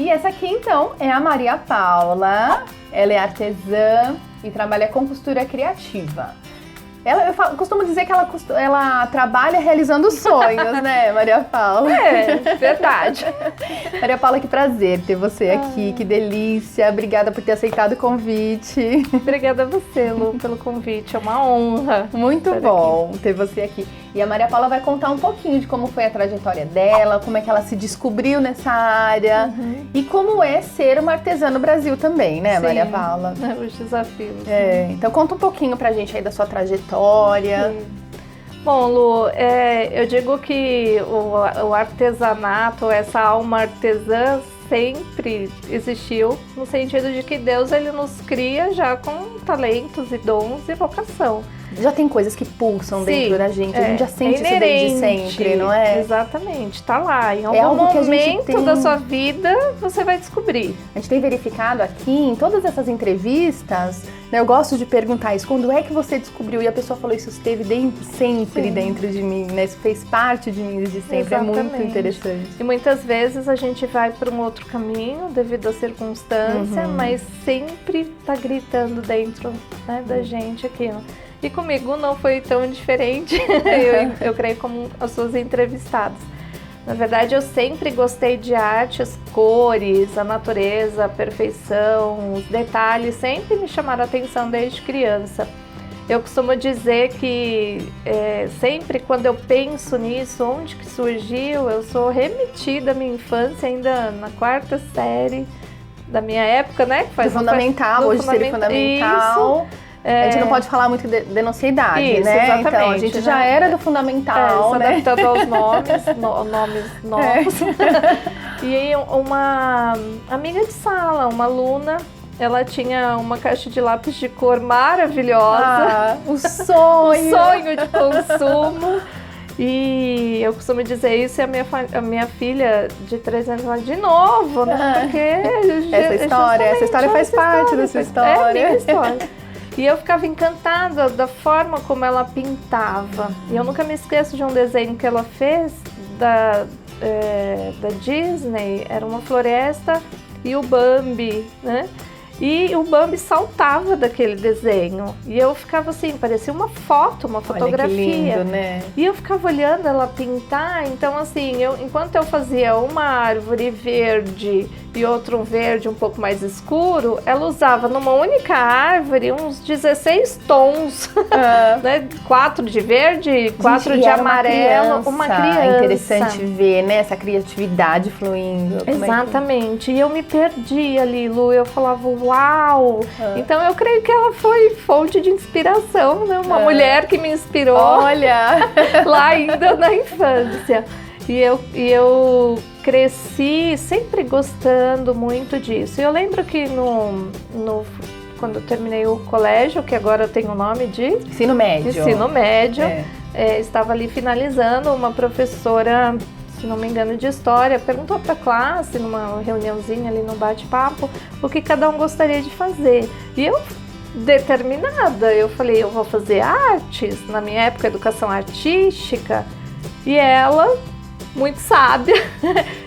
E essa aqui, então, é a Maria Paula. Ela é artesã e trabalha com costura criativa. Eu costumo dizer que ela trabalha realizando sonhos, né, Maria Paula? É, verdade. Maria Paula, que prazer ter você aqui, que delícia. Obrigada por ter aceitado o convite. Obrigada a você, Lu, pelo convite. É uma honra. Muito bom ter você aqui. E a Maria Paula vai contar um pouquinho de como foi a trajetória dela, como é que ela se descobriu nessa área e como é ser uma artesã no Brasil também, né, Sim, Maria Paula? Os desafios. Então conta um pouquinho pra gente aí da sua trajetória. Sim. Bom, Lu, eu digo que o artesanato, essa alma artesã sempre existiu, no sentido de que Deus ele nos cria já com talentos e dons e vocação. Já tem coisas que pulsam dentro da gente, a gente já sente isso desde sempre, não é? Exatamente, tá lá. Em algum momento da sua vida você vai descobrir. A gente tem verificado aqui em todas essas entrevistas, né, eu gosto de perguntar isso, quando é que você descobriu? E a pessoa falou, isso esteve sempre dentro de mim, né? Isso fez parte de mim desde sempre. Exatamente. É muito interessante. E muitas vezes a gente vai para um outro caminho devido à circunstância, mas sempre tá gritando dentro, né, da gente aquilo. E comigo não foi tão diferente, eu creio como as suas entrevistadas. Na verdade, eu sempre gostei de arte, as cores, a natureza, a perfeição, os detalhes, sempre me chamaram a atenção desde criança. Eu costumo dizer que sempre quando eu penso nisso, onde que surgiu, eu sou remetida à minha infância, ainda na 4ª série da minha época, né? Que faz fundamental, hoje seria fundamental. Isso. A gente não pode falar muito de nossa idade, isso, né? Exatamente, então a gente já era do fundamental, né? Se adaptando aos nomes novos. E aí uma amiga de sala, uma aluna, ela tinha uma caixa de lápis de cor maravilhosa. O sonho! O sonho de consumo. E eu costumo dizer isso e a minha filha de 3 anos fala de novo, né? Porque essa história faz parte da sua história. É a minha história. E eu ficava encantada da forma como ela pintava. E eu nunca me esqueço de um desenho que ela fez da Disney. Era uma floresta e o Bambi, né? E o Bambi saltava daquele desenho. E eu ficava assim, parecia uma foto, uma fotografia. Olha que lindo, né? E eu ficava olhando ela pintar. Então assim, enquanto eu fazia uma árvore verde e outro verde um pouco mais escuro, ela usava numa única árvore uns 16 tons, né? 4 de verde, 4 de amarelo, uma criança. É interessante ver, né, essa criatividade fluindo. Exatamente, e eu me perdi ali, Lu, eu falava, uau! Então eu creio que ela foi fonte de inspiração, né? Uma mulher que me inspirou. Olha! Lá ainda na infância. E eu cresci sempre gostando muito disso. E eu lembro que quando eu terminei o colégio, que agora tem o nome de... Ensino médio. Estava ali finalizando, uma professora, se não me engano, de história, perguntou para a classe, numa reuniãozinha ali no bate-papo, o que cada um gostaria de fazer. E eu, determinada, eu falei, eu vou fazer artes, na minha época, educação artística. E ela, muito sábia,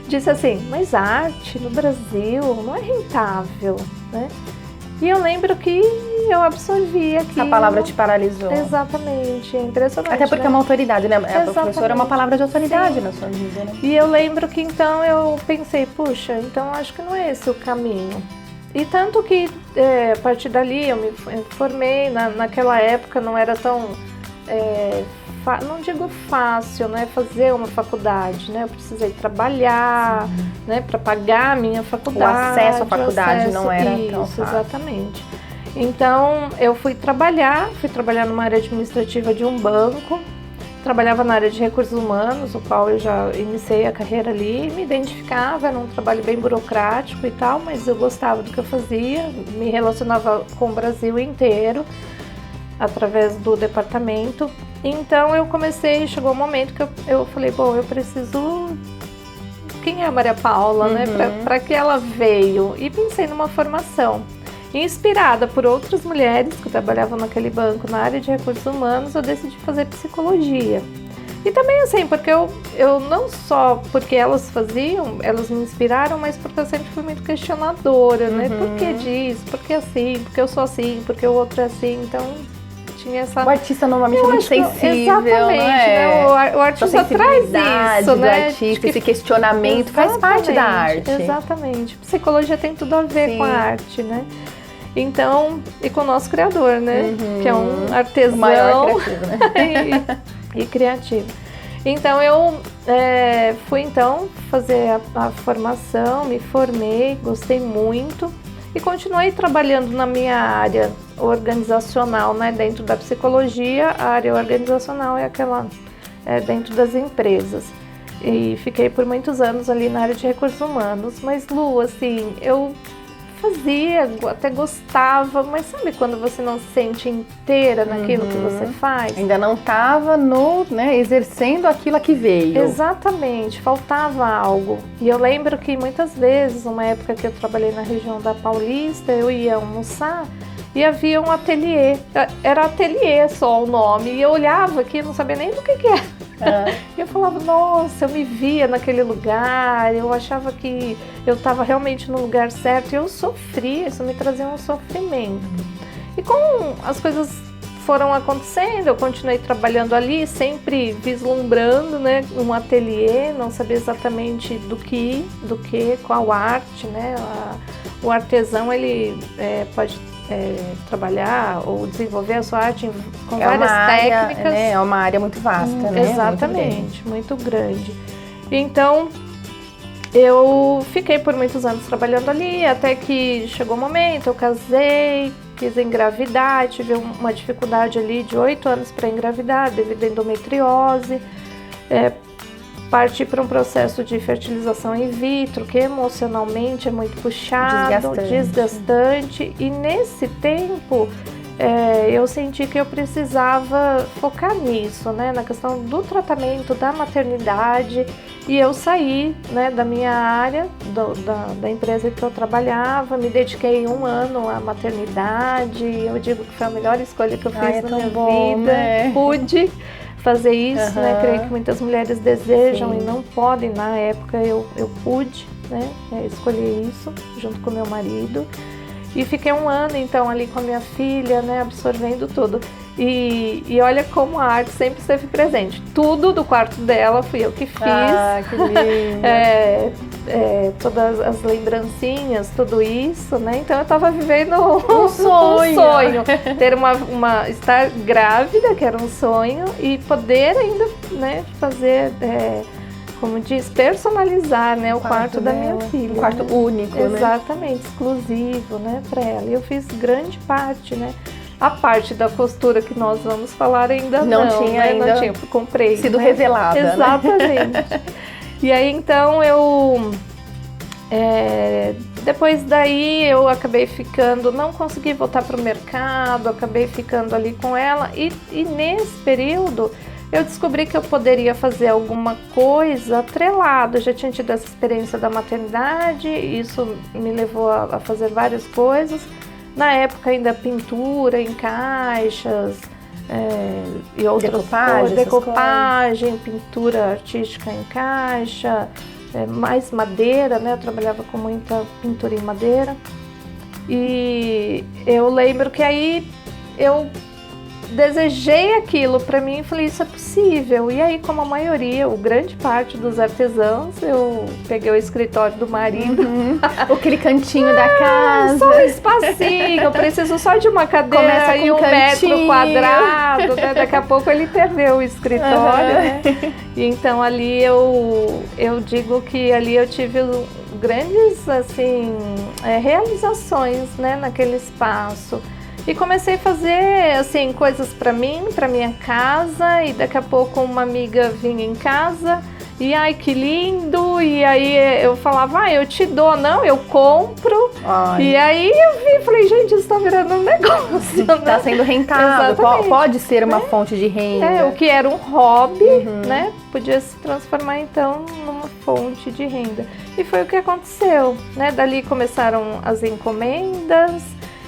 disse assim, mas arte no Brasil não é rentável, né? E eu lembro que eu absorvi aquilo. A palavra te paralisou. Exatamente, é impressionante. Até porque é uma autoridade, né? A professora é uma palavra de autoridade. Sim. Na sua vida, né? E eu lembro que então eu pensei, puxa, então acho que não é esse o caminho. E tanto que a partir dali eu me formei, naquela época não era tão... não digo fácil, né, fazer uma faculdade, né, eu precisei trabalhar, né, para pagar a minha faculdade. O acesso à faculdade não era tão fácil. Exatamente. Então, eu fui trabalhar numa área administrativa de um banco, trabalhava na área de recursos humanos, o qual eu já iniciei a carreira ali, me identificava, era um trabalho bem burocrático e tal, mas eu gostava do que eu fazia, me relacionava com o Brasil inteiro, através do departamento. Então eu chegou um momento que eu falei, bom, eu preciso... Quem é a Maria Paula, né? Para que ela veio? E pensei numa formação. Inspirada por outras mulheres que trabalhavam naquele banco na área de recursos humanos, eu decidi fazer psicologia. E também assim, porque eu não só porque elas faziam, elas me inspiraram, mas porque eu sempre fui muito questionadora, né? Por que disso? Por que assim? Por que eu sou assim? Por que o outro é assim? Então, tinha essa... O artista normalmente é muito sensível, exatamente, né? O artista traz isso, do né? artista, esse questionamento faz parte da arte. Exatamente. Psicologia tem tudo a ver com a arte, né? Então, e com o nosso criador, né? Que é um artesão. O maior criativo, né? e criativo. Então, eu fui então fazer a formação, me formei, gostei muito e continuei trabalhando na minha área organizacional, né? Dentro da psicologia, a área organizacional é aquela dentro das empresas. E fiquei por muitos anos ali na área de recursos humanos. Mas, Lu, assim, eu fazia, até gostava, mas sabe quando você não se sente inteira naquilo que você faz? Ainda não estava exercendo aquilo que veio. Exatamente, faltava algo. E eu lembro que muitas vezes, numa época que eu trabalhei na região da Paulista, eu ia almoçar e havia um ateliê. Era ateliê só o nome. E eu olhava aqui, não sabia nem do que era. E eu falava, nossa, eu me via naquele lugar, eu achava que eu estava realmente no lugar certo e eu sofria, isso me trazia um sofrimento. E como as coisas foram acontecendo, eu continuei trabalhando ali, sempre vislumbrando, né, um ateliê, não sabia exatamente qual arte, né, o artesão ele pode trabalhar ou desenvolver a sua arte com várias técnicas. É uma área muito vasta, né? Exatamente, muito grande. Então, eu fiquei por muitos anos trabalhando ali, até que chegou o momento, eu casei, quis engravidar, tive uma dificuldade ali de 8 anos para engravidar, devido à endometriose. Parti para um processo de fertilização in vitro, que emocionalmente é muito puxado, desgastante. E nesse tempo, eu senti que eu precisava focar nisso, né, na questão do tratamento da maternidade. E eu saí, né, da minha área, da empresa que eu trabalhava, me dediquei 1 ano à maternidade. Eu digo que foi a melhor escolha que eu fiz na minha vida. Né? Pude fazer isso, né? Creio que muitas mulheres desejam e não podem. Na época eu pude, né, escolher isso junto com meu marido. E fiquei 1 ano, então, ali com a minha filha, né, absorvendo tudo. E olha como a arte sempre esteve presente. Tudo do quarto dela fui eu que fiz. Ah, que lindo! Todas as lembrancinhas, tudo isso, né? Então eu estava vivendo um sonho. Ter estar grávida, que era um sonho, e poder ainda, né, fazer... como diz, personalizar, né, o quarto da minha filha. Um quarto único, né? Exatamente, exclusivo, né, para ela. E eu fiz grande parte, né? A parte da costura que nós vamos falar ainda não tinha, né? Não tinha, comprei. Sido revelada. Exatamente. Né? E aí, então, depois daí eu acabei ficando, não consegui voltar para o mercado, acabei ficando ali com ela. E nesse período eu descobri que eu poderia fazer alguma coisa atrelada. Eu já tinha tido essa experiência da maternidade, isso me levou a fazer várias coisas. Na época ainda pintura em caixas e outras coisas, decopagem, pintura artística em caixa, mais madeira, né? Eu trabalhava com muita pintura em madeira. E eu lembro que aí eu desejei aquilo para mim e falei, isso é possível. E aí, como a maioria, grande parte dos artesãos, eu peguei o escritório do marido. Aquele cantinho da casa. Só um espacinho, eu preciso só de uma cadeira e 1 metro quadrado. Né? Daqui a pouco ele perdeu o escritório. Né? E então ali eu digo que ali eu tive grandes assim, realizações, né, naquele espaço. E comecei a fazer assim, coisas para mim, para minha casa, e daqui a pouco uma amiga vinha em casa e ai que lindo, e aí eu falava, eu te dou, não, eu compro. Ai. E aí eu vi, falei, gente, isso tá virando um negócio. Tá, né? Sendo rentável, pode ser uma fonte de renda. O que era um hobby, né, podia se transformar então numa fonte de renda. E foi o que aconteceu, né, dali começaram as encomendas.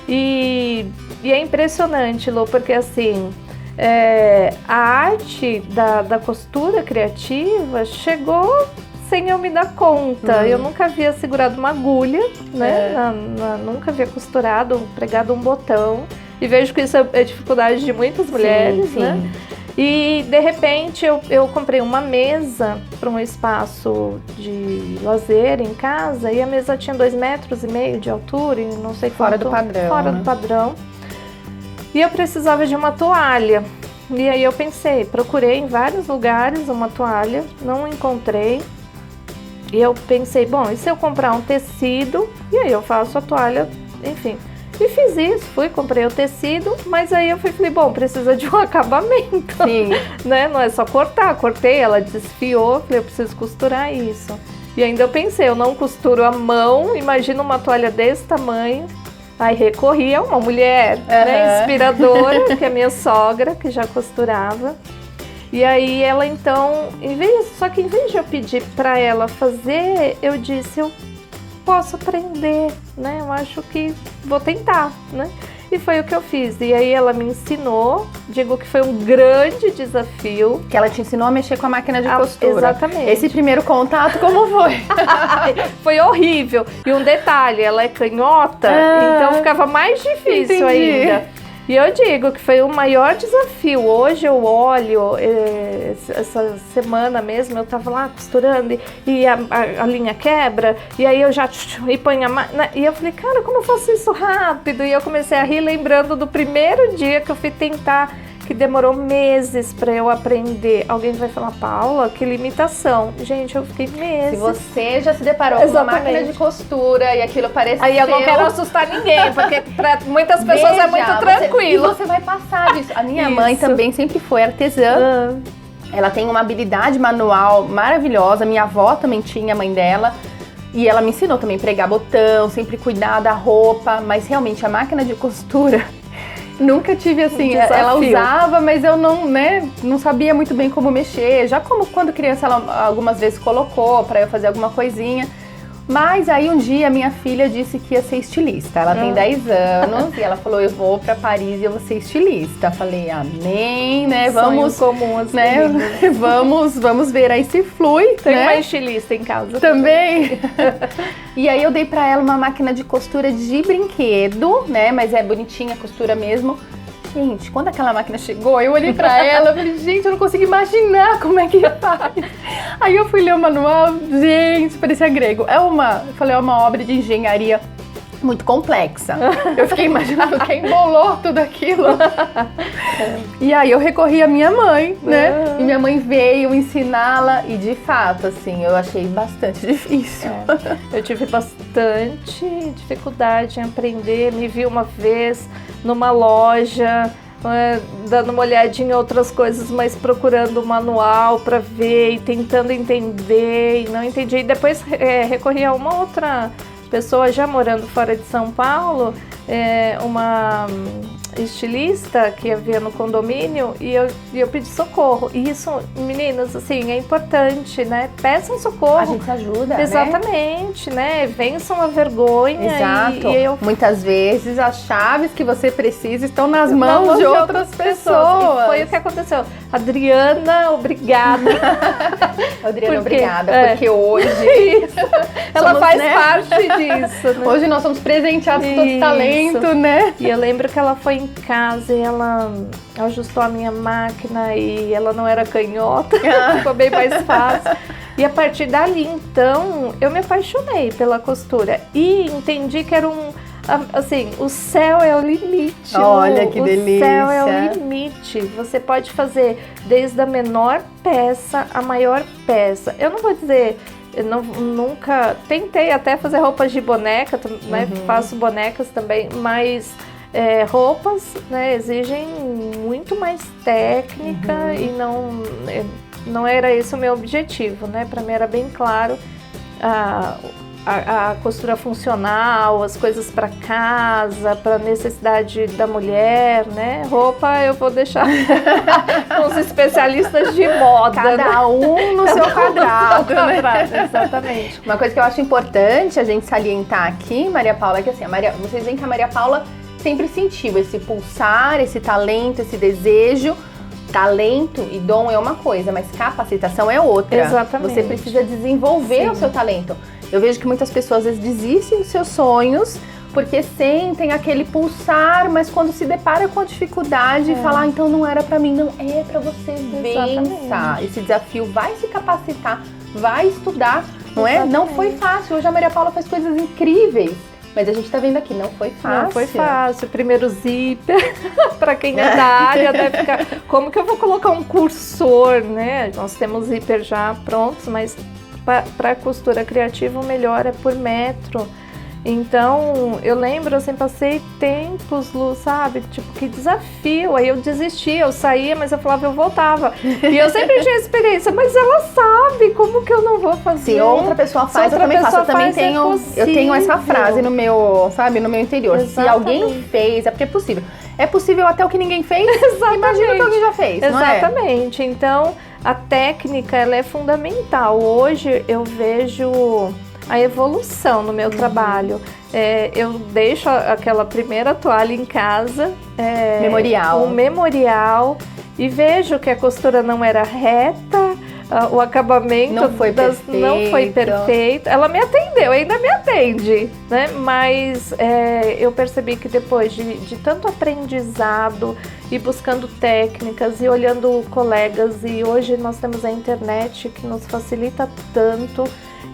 E é impressionante, Lô, porque assim, a arte da costura criativa chegou sem eu me dar conta. Eu nunca havia segurado uma agulha, né? Nunca havia costurado, pregado um botão. E vejo que isso é dificuldade de muitas mulheres, sim. né? E de repente eu comprei uma mesa para um espaço de lazer em casa, e a mesa tinha 2,5 metros de altura, e não sei Fora do padrão. Fora do padrão. E eu precisava de uma toalha. E aí eu pensei, procurei em vários lugares uma toalha, não encontrei. E eu pensei, bom, e se eu comprar um tecido? E aí eu faço a toalha, enfim. E fiz isso, comprei o tecido, mas aí eu falei, bom, precisa de um acabamento. Sim. Né? Não é só cortar, cortei, ela desfiou, falei, eu preciso costurar isso. E ainda eu pensei, eu não costuro à mão, imagina uma toalha desse tamanho. Aí recorri a uma mulher, né, inspiradora, que é minha sogra, que já costurava. E aí ela então, só que em vez de eu pedir para ela fazer, eu disse, eu posso aprender, né? Eu acho que vou tentar, né? E foi o que eu fiz. E aí ela me ensinou, digo que foi um grande desafio. Que ela te ensinou a mexer com a máquina de costura. Exatamente. Esse primeiro contato, como foi? Foi horrível. E um detalhe, ela é canhota, então ficava mais difícil ainda. E eu digo que foi o maior desafio. Hoje eu olho, essa semana mesmo, eu tava lá costurando e a linha quebra, e aí eu já e ponho a máquina. E eu falei, cara, como eu faço isso rápido? E eu comecei a rir lembrando do primeiro dia que eu fui tentar, que demorou meses para eu aprender. Alguém vai falar, Paula, que limitação. Gente, eu fiquei meses. Se você já se deparou com uma máquina de costura e aquilo pareceu... Aí eu não quero assustar ninguém, porque para muitas pessoas é muito tranquilo. E você vai passar disso. A minha mãe também sempre foi artesã. Ela tem uma habilidade manual maravilhosa. Minha avó também tinha, a mãe dela. E ela me ensinou também a pregar botão, sempre cuidar da roupa. Mas realmente a máquina de costura... Nunca tive assim, ela usava, mas eu não sabia muito bem como mexer. Já como quando criança ela algumas vezes colocou para eu fazer alguma coisinha. Mas aí um dia minha filha disse que ia ser estilista. Ela tem 10 anos e ela falou, eu vou para Paris e eu vou ser estilista. Falei, amém, né? Vamos, comum, assim, né? vamos ver aí se flui. Tem né? uma estilista em casa. Também. E aí eu dei pra ela uma máquina de costura de brinquedo, né? Mas é bonitinha a costura mesmo. Gente, quando aquela máquina chegou, eu olhei pra ela e falei, gente, eu não consigo imaginar como é que faz. Aí eu fui ler o manual, gente, parecia grego. É uma obra de engenharia muito complexa. Eu fiquei imaginando quem embolou tudo aquilo. E aí eu recorri à minha mãe, né? E minha mãe veio ensiná-la e de fato, assim, eu achei bastante difícil. Eu tive bastante dificuldade em aprender. Me vi uma vez numa loja, dando uma olhadinha em outras coisas, mas procurando o manual para ver e tentando entender e não entendi. E depois recorri a uma outra pessoa já morando fora de São Paulo, uma estilista que havia no condomínio, e eu pedi socorro. E isso, meninas, assim, é importante, né? Peçam socorro. A gente ajuda, exatamente, né? Vençam a vergonha. Exato. E eu... Muitas vezes as chaves que você precisa estão nas mãos de outras pessoas. E foi o que aconteceu. Adriana, obrigada. Adriana, obrigada, porque hoje ela faz parte disso, né? Hoje nós somos presenteados com todo esse talento, né? E eu lembro que ela foi em casa e ela ajustou a minha máquina e ela não era canhota, ficou bem mais fácil. E a partir dali, então, eu me apaixonei pela costura e entendi que era assim, o céu é o limite. Olha que delícia. O céu é o limite. Você pode fazer desde a menor peça à maior peça. Eu não vou dizer... Eu nunca tentei até fazer roupas de boneca, né? Faço bonecas também, mas roupas, né, exigem muito mais técnica e não era esse o meu objetivo, né? Para mim era bem claro a costura funcional, as coisas para casa, para necessidade da mulher, né? Roupa eu vou deixar com os especialistas de moda. Cada um no seu quadrado, né? Exatamente. Uma coisa que eu acho importante a gente salientar aqui, Maria Paula, é que assim, vocês veem que a Maria Paula sempre sentiu esse pulsar, esse talento, esse desejo talento e dom é uma coisa, mas capacitação é outra. Exatamente. Você precisa desenvolver o seu talento. Eu vejo que muitas pessoas às vezes desistem dos seus sonhos porque sentem aquele pulsar, mas quando se depara com a dificuldade, falar, então não era pra mim, não é pra você. Vença esse desafio, vai se capacitar, vai estudar, não é? Não foi fácil. Hoje a Maria Paula faz coisas incríveis. Mas a gente tá vendo aqui, não foi fácil. Não foi fácil. Primeiro zíper, para quem é da área, deve ficar... Como que eu vou colocar um cursor, né? Nós temos zíper já prontos, mas para costura criativa o melhor é por metro. Então, eu lembro, assim, passei tempos, Lu, sabe? Tipo, que desafio. Aí eu desistia, eu saía, mas eu falava, eu voltava. E eu sempre tinha experiência, mas ela sabe, como que eu não vou fazer? Se outra pessoa faz, eu também faço. Eu também tenho, eu tenho essa frase no meu, sabe, no meu interior. Exatamente. Se alguém fez, é porque é possível. É possível até o que ninguém fez? Imagina o que alguém já fez, não é? Exatamente. Então, a técnica, ela é fundamental. Hoje, eu vejo a evolução no meu trabalho. Eu deixo aquela primeira toalha em casa, memorial, um memorial, e vejo que a costura não era reta, o acabamento não foi perfeito. Ela me atendeu, ainda me atende, né? Mas eu percebi que depois de tanto aprendizado e buscando técnicas e olhando colegas, e hoje nós temos a internet que nos facilita tanto.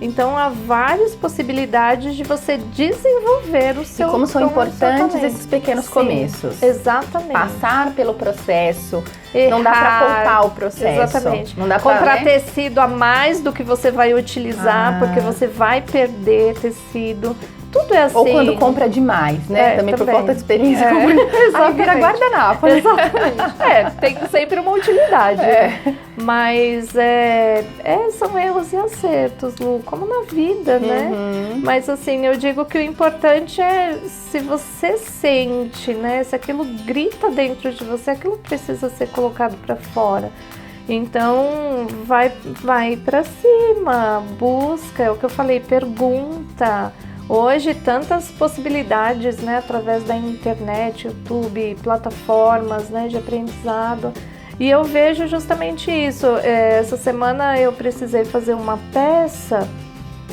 Então, há várias possibilidades de você desenvolver o seu... E como são importantes esses pequenos começos. Exatamente. Passar pelo processo. Não dá para poupar o processo. Exatamente. Não dá comprar tecido a mais do que você vai utilizar, porque você vai perder tecido. Tudo é assim. Ou quando compra demais, né? Também por falta de experiência. Aí vira guardanapo. Exatamente. Tem sempre uma utilidade. Mas são erros e acertos, Lu, como na vida, né? Mas assim, eu digo que o importante é se você sente, né? Se aquilo grita dentro de você, aquilo precisa ser colocado para fora. Então, vai para cima, busca, é o que eu falei, pergunta. Hoje, tantas possibilidades, né, através da internet, YouTube, plataformas, né, de aprendizado. E eu vejo justamente isso. Essa semana eu precisei fazer uma peça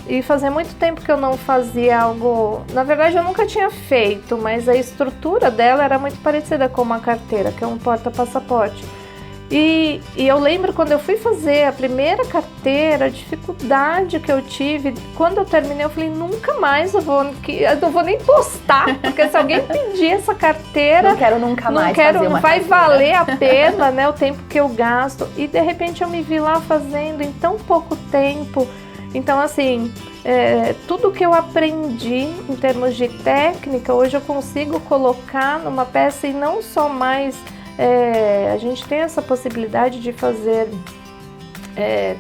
e fazia muito tempo que eu não fazia algo... Na verdade, eu nunca tinha feito, mas a estrutura dela era muito parecida com uma carteira, que é um porta-passaporte. E eu lembro quando eu fui fazer a primeira carteira, a dificuldade que eu tive. Quando eu terminei, eu falei, nunca mais eu não vou nem postar, porque se alguém pedir essa carteira... Não quero nunca mais fazer uma vai carteira. valer a pena, né, o tempo que eu gasto. E de repente eu me vi lá fazendo em tão pouco tempo. Então, assim, tudo que eu aprendi em termos de técnica, hoje eu consigo colocar numa peça e não só mais... a gente tem essa possibilidade de fazer,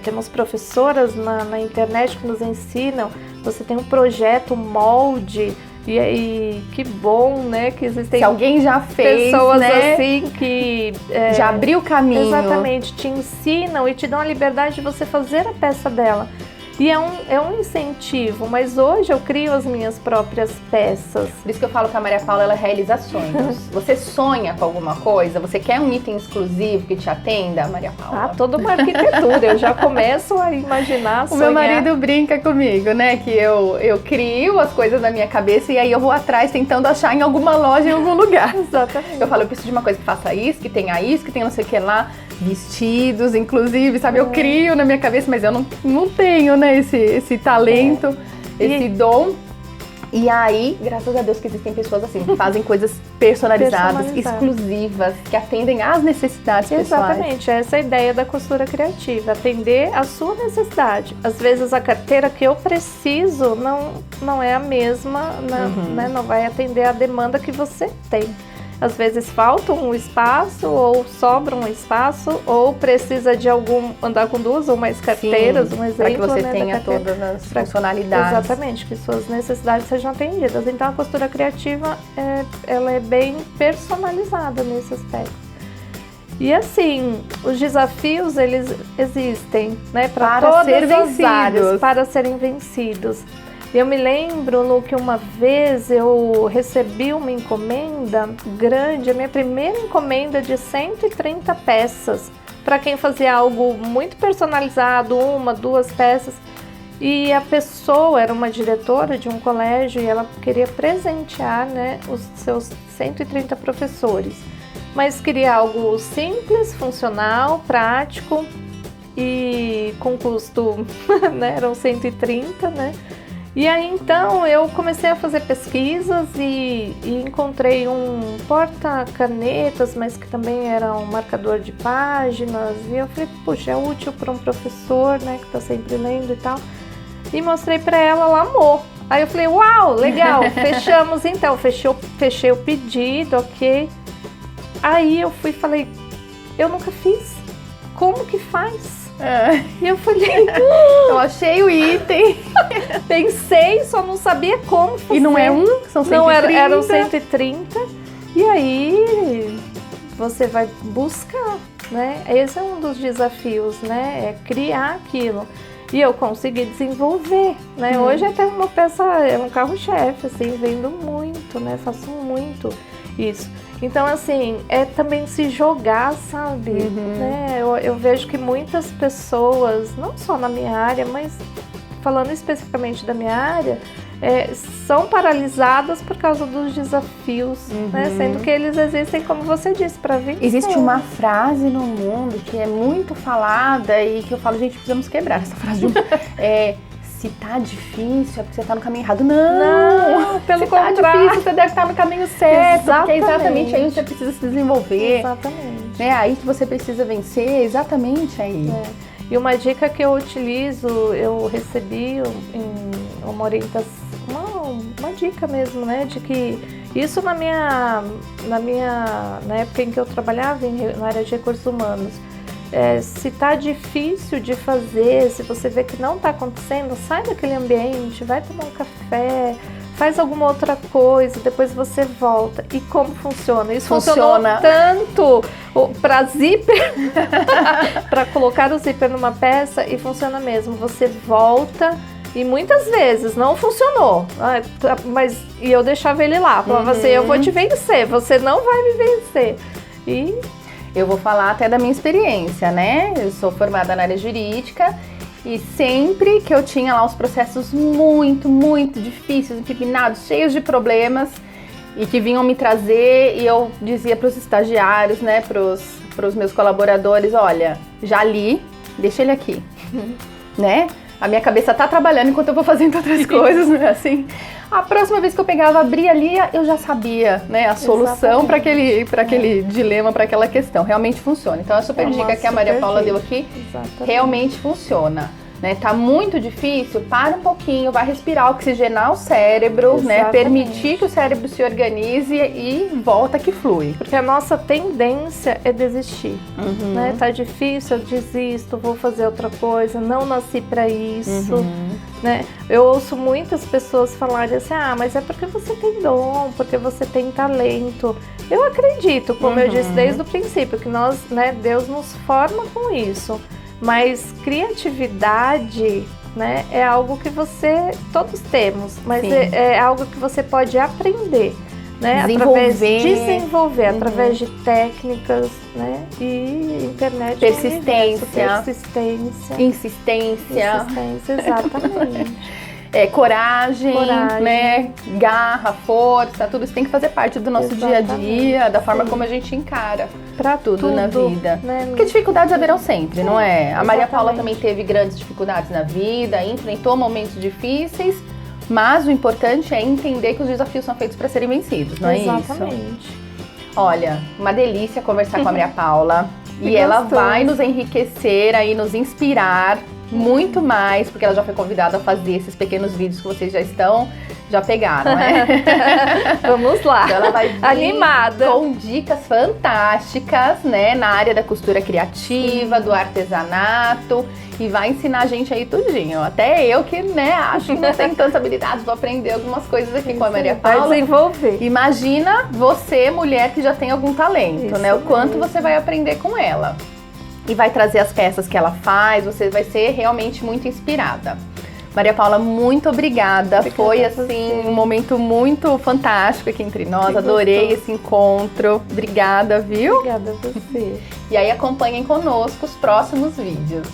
temos professoras na internet que nos ensinam, você tem um projeto, um molde, e que bom, né, que existem... Se alguém já fez, pessoas, né, assim que... já abriu o caminho. Exatamente, te ensinam e te dão a liberdade de você fazer a peça dela. E é um incentivo, mas hoje eu crio as minhas próprias peças. Por isso que eu falo que a Maria Paula, ela realiza sonhos. Você sonha com alguma coisa? Você quer um item exclusivo que te atenda, Maria Paula? Toda uma arquitetura, eu já começo a imaginar, sonhar. O meu marido brinca comigo, né? Que eu crio as coisas na minha cabeça e aí eu vou atrás tentando achar em alguma loja, em algum lugar. Exatamente. Eu falo, eu preciso de uma coisa que faça isso, que tenha não sei o que lá. Vestidos, inclusive, sabe? Eu crio na minha cabeça, mas eu não tenho, né, esse talento, esse dom. E aí, graças a Deus que existem pessoas assim, que fazem coisas personalizadas, exclusivas, que atendem às necessidades pessoais. Exatamente, essa é a ideia da costura criativa, atender à sua necessidade. Às vezes a carteira que eu preciso não é a mesma, né? Não vai atender a demanda que você tem. Às vezes falta um espaço, ou sobra um espaço, ou precisa de andar com duas ou mais carteiras, um exemplo. Para que você né, tenha todas as funcionalidades. Exatamente, que suas necessidades sejam atendidas. Então a costura criativa, ela é bem personalizada nesse aspecto. E assim, os desafios, eles existem, né, para todas as áreas, para serem vencidos. Eu me lembro, Lu, que uma vez eu recebi uma encomenda grande, a minha primeira encomenda de 130 peças, para quem fazia algo muito personalizado, 1, 2 peças. E a pessoa era uma diretora de um colégio e ela queria presentear, né, os seus 130 professores. Mas queria algo simples, funcional, prático e com custo, né, eram 130, né? E aí então eu comecei a fazer pesquisas e encontrei um porta-canetas, mas que também era um marcador de páginas. E eu falei, puxa, é útil para um professor, né, que está sempre lendo e tal. E mostrei para ela, ela amou. Aí eu falei, uau, legal, fechamos então, fechei o pedido, ok. Aí eu fui e falei, eu nunca fiz, como que faz? E eu falei, eu achei o item. Pensei, só não sabia como fazer. E não é um, são 130. Não, eram 130. E aí você vai buscar, né? Esse é um dos desafios, né? É criar aquilo. E eu consegui desenvolver, né? Hoje até uma peça, é um carro-chefe, assim, vendo muito, né? Faço muito isso. Então, assim, é também se jogar, sabe? Né? Eu vejo que muitas pessoas, não só na minha área, mas falando especificamente da minha área, são paralisadas por causa dos desafios, né? Sendo que eles existem, como você disse, para vencer. Existe uma frase no mundo que é muito falada e que eu falo, gente, precisamos quebrar essa frase. Se tá difícil, é porque você tá no caminho errado. Não, pelo contrário. Se tá difícil, você deve estar no caminho certo. Exatamente. Porque é exatamente aí que você precisa se desenvolver. Exatamente. É aí que você precisa vencer, exatamente aí. E uma dica que eu utilizo, eu recebi uma orientação, uma dica mesmo, né? De que isso na época em que eu trabalhava na área de recursos humanos, se tá difícil de fazer, se você vê que não está acontecendo, sai daquele ambiente, vai tomar um café, faz alguma outra coisa, depois você volta. E como funciona? Isso funcionou tanto para zíper, para colocar o zíper numa peça, e funciona mesmo. Você volta e muitas vezes não funcionou, mas e eu deixava ele lá, falava assim, eu vou te vencer, você não vai me vencer. E eu vou falar até da minha experiência, né? Eu sou formada na área jurídica e sempre que eu tinha lá uns processos muito, muito difíceis, empipinados, cheios de problemas e que vinham me trazer, e eu dizia para os estagiários, né, para os meus colaboradores, olha, já li, deixa ele aqui, né? A minha cabeça tá trabalhando enquanto eu vou fazendo outras coisas, né? Assim, a próxima vez que eu pegava, abria ali, eu já sabia, né, a solução para aquele dilema, para aquela questão. Realmente funciona. Então a super dica que a Maria Paula deu aqui realmente funciona. Né? Tá muito difícil, para um pouquinho, vai respirar, oxigenar o cérebro, né? Permitir que o cérebro se organize e volta que flui. Porque a nossa tendência é desistir, né? Tá difícil, eu desisto, vou fazer outra coisa, não nasci para isso, né? Eu ouço muitas pessoas falarem assim, mas é porque você tem dom, porque você tem talento. Eu acredito, como eu disse desde o princípio, que nós, né, Deus nos forma com isso. Mas criatividade, né, é algo que todos temos, mas é algo que você pode aprender, né, desenvolver através de técnicas, né, e internet, persistência, insistência, exatamente. Coragem, né, garra, força, tudo isso tem que fazer parte do nosso dia a dia, da forma como a gente encara pra tudo na vida. Né? Porque dificuldades haverão sempre, não é? A Maria Paula também teve grandes dificuldades na vida, enfrentou momentos difíceis, mas o importante é entender que os desafios são feitos para serem vencidos, não é isso? Exatamente. Olha, uma delícia conversar com a Maria Paula. E ela vai nos enriquecer aí, nos inspirar muito mais, porque ela já foi convidada a fazer esses pequenos vídeos que vocês já pegaram, né? Vamos lá. Então ela vai vir animada com dicas fantásticas, né, na área da costura criativa, do artesanato, e vai ensinar a gente aí tudinho. Até eu que, né, acho que não tenho tanta habilidade, vou aprender algumas coisas aqui com a Maria Paula. Vai desenvolver. Imagina você, mulher que já tem algum talento, né? O quanto você vai aprender com ela. E vai trazer as peças que ela faz, você vai ser realmente muito inspirada. Maria Paula, muito obrigada. Foi, a você. assim, um momento muito fantástico aqui entre nós. Que Adorei gostoso. esse encontro. Obrigada, viu? Obrigada a você. E aí acompanhem conosco os próximos vídeos.